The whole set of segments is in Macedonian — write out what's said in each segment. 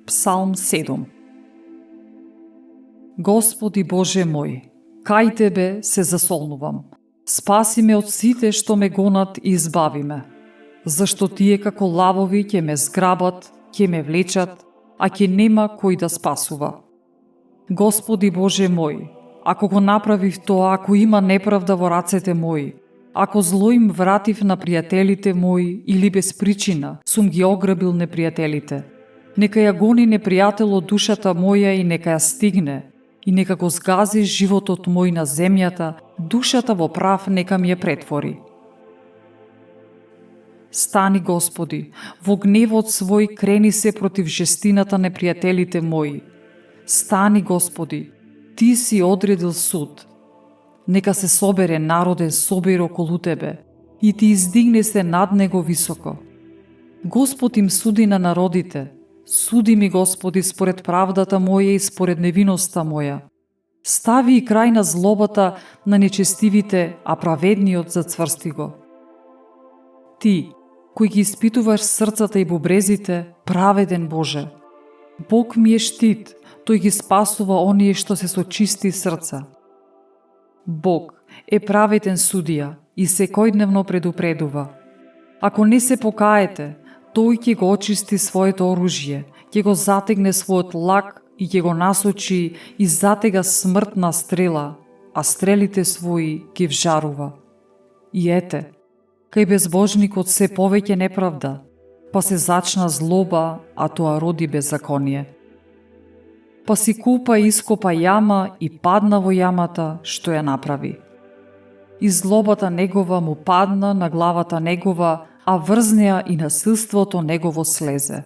Псалм 7. Господи Боже мој, кај Тебе се засолнувам. Спаси ме од сите што ме гонат и избави ме. Зашто тие како лавови ќе ме зграбат, ќе ме влечат, а ќе нема кој да спасува. Господи Боже мој, ако го направив тоа, ако има неправда во рацете мои, ако зло им вратив на пријателите мои или без причина сум ги ограбил непријателите, нека ја гони непријателот душата моја и нека ја стигне, и нека го згази животот мој на земјата, душата во прав нека ми ја претвори. Стани, Господи, во гневот свој крени се против жестината непријателите мои. Стани, Господи, Ти си одредил суд. Нека се собере народен собир околу Тебе и Ти издигне се над него високо. Господ им суди на народите. Суди ми, Господи, според правдата моја и според невиноста моја. Стави и крај на злобата на нечестивите, а праведниот зацврсти го. Ти, кој ги испитуваш срцата и бубрезите, праведен Боже. Бог ми е штит, тој ги спасува оние што се со чисти срца. Бог е праведен судија и секојдневно предупредува. Ако не се покаете, тој ќе го очисти своето оружје, ќе го затегне својот лак и ќе го насочи и затега смртна стрела, а стрелите своји ги вжарува. И ете, кај безбожникот се повеќе неправда, па се зачна злоба, а тоа роди беззаконие. Па си купа и ископа јама и падна во јамата што ја направи. И злобата негова му падна на главата негова, а врз неа и насилството негово слезе.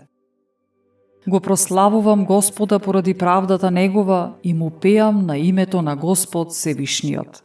Го прославувам Господа поради правдата негова и му пеам на името на Господ Севишниот.